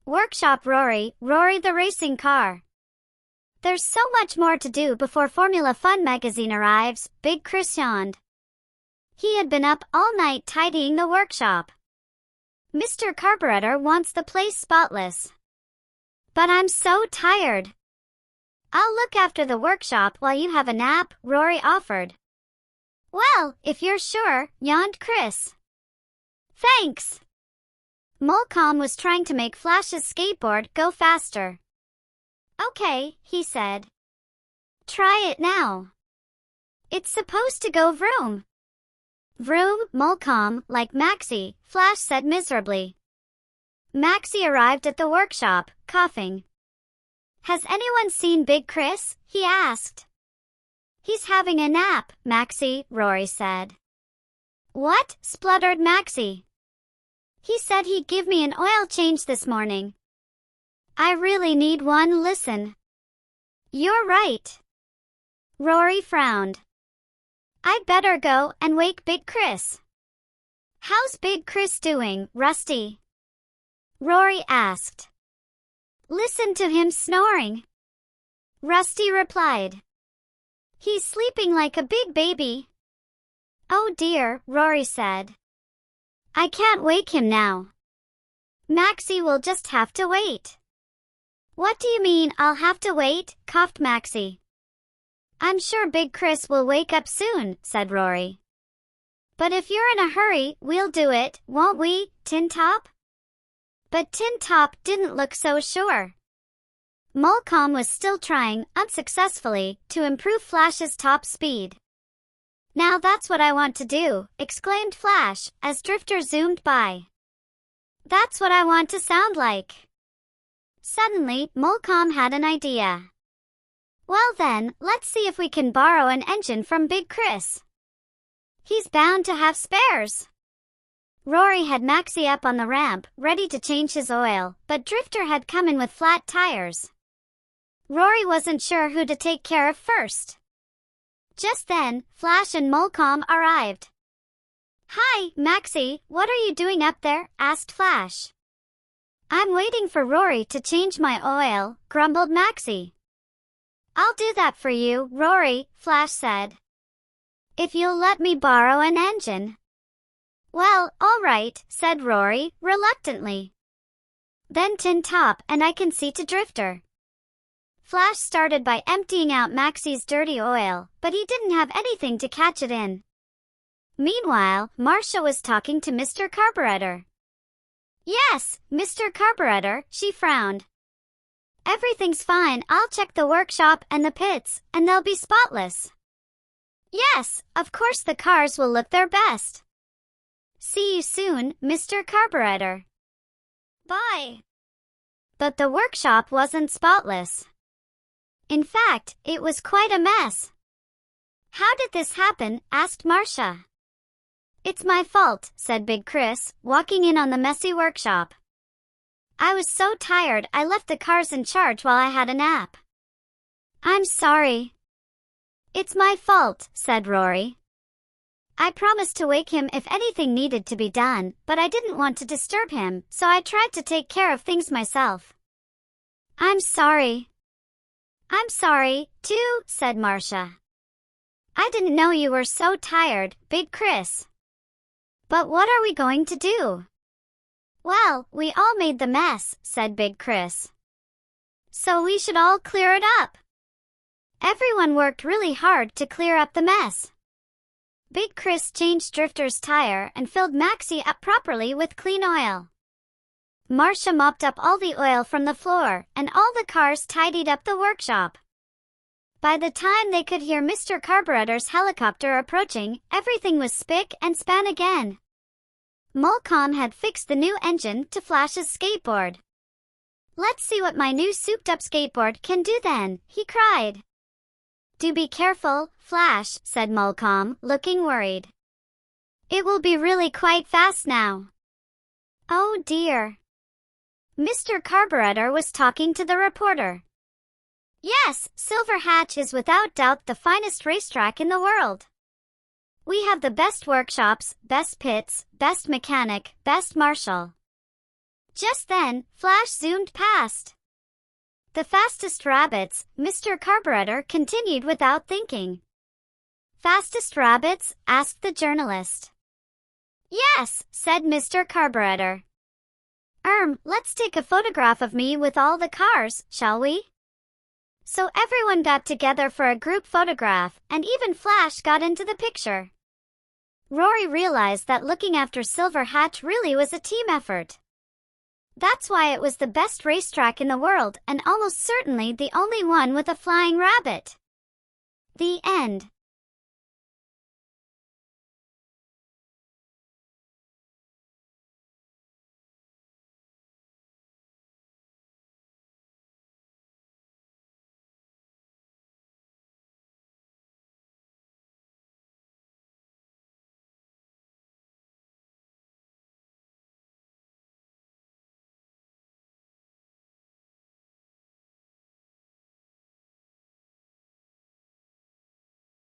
Workshp Roary, Roary the racing car. There's so much more to do before Formula Fun magazine arrives, Big Chris yawned. He had been up all night tidying the workshop. Mr. Carburettor wants the place spotless. But I'm so tired. I'll look after the workshop while you have a nap, Roary offered. Well, if you're sure, yawned Chris. Thanks. Molecom was trying to make Flash's skateboard go faster. Okay, he said. Try it now. It's supposed to go vroom. Vroom, Molecom, like Maxi, Flash said miserably. Maxi arrived at the workshop, coughing. Has anyone seen Big Chris? He asked. He's having a nap, Maxi, Roary said. What? Spluttered Maxi. He said he'd give me an oil change this morning. I really need one. Listen. You're right. Roary frowned. I'd better go and wake Big Chris. How's Big Chris doing, Rusty? Roary asked. Listen to him snoring. Rusty replied. He's sleeping like a big baby. Oh dear, Roary said. I can't wake him now. Maxi will just have to wait. What do you mean I'll have to wait? Coughed Maxi. I'm sure Big Chris will wake up soon, said Roary. But if you're in a hurry, we'll do it, won't we, Tin Top? But Tin Top didn't look so sure. Molecom was still trying, unsuccessfully, to improve Flash's top speed. Now that's what I want to do, exclaimed Flash, as Drifter zoomed by. That's what I want to sound like. Suddenly, Molecom had an idea. Well then, let's see if we can borrow an engine from Big Chris. He's bound to have spares. Roary had Maxi up on the ramp, ready to change his oil, but Drifter had come in with flat tires. Roary wasn't sure who to take care of first. Just then, Flash and Molecom arrived. Hi, Maxi, what are you doing up there? Asked Flash. I'm waiting for Roary to change my oil, grumbled Maxi. I'll do that for you, Roary, Flash said. If you'll let me borrow an engine. Well, all right, said Roary, reluctantly. Then Tin Top and I can see to Drifter. Flash started by emptying out Maxi's dirty oil, but he didn't have anything to catch it in. Meanwhile, Marcia was talking to Mr. Carburettor. Yes, Mr. Carburettor, she frowned. Everything's fine. I'll check the workshop and the pits, and they'll be spotless. Yes, of course the cars will look their best. See you soon, Mr. Carburettor. Bye. But the workshop wasn't spotless. In fact, it was quite a mess. How did this happen? Asked Marcia. It's my fault, said Big Chris, walking in on the messy workshop. I was so tired I left the cars in charge while I had a nap. I'm sorry. It's my fault, said Roary. I promised to wake him if anything needed to be done, but I didn't want to disturb him, so I tried to take care of things myself. I'm sorry. I'm sorry, too, said Marcia. I didn't know you were so tired, Big Chris. But what are we going to do? Well, we all made the mess, said Big Chris. So we should all clear it up. Everyone worked really hard to clear up the mess. Big Chris changed Drifter's tire and filled Maxi up properly with clean oil. Marcia mopped up all the oil from the floor, and all the cars tidied up the workshop. By the time they could hear Mr. Carburettor's helicopter approaching, everything was spick and span again. Molecom had fixed the new engine to Flash's skateboard. Let's see what my new souped-up skateboard can do then, he cried. Do be careful, Flash, said Molecom, looking worried. It will be really quite fast now. Oh dear. Mr. Carburettor was talking to the reporter. Yes, Silver Hatch is without doubt the finest racetrack in the world. We have the best workshops, best pits, best mechanic, best marshal. Just then, Flash zoomed past. The fastest rabbits, Mr. Carburettor continued without thinking. Fastest rabbits? Asked the journalist. Yes, said Mr. Carburettor. Let's take a photograph of me with all the cars, shall we? So everyone got together for a group photograph, and even Flash got into the picture. Roary realized that looking after Silver Hatch really was a team effort. That's why it was the best racetrack in the world and almost certainly the only one with a flying rabbit. The end.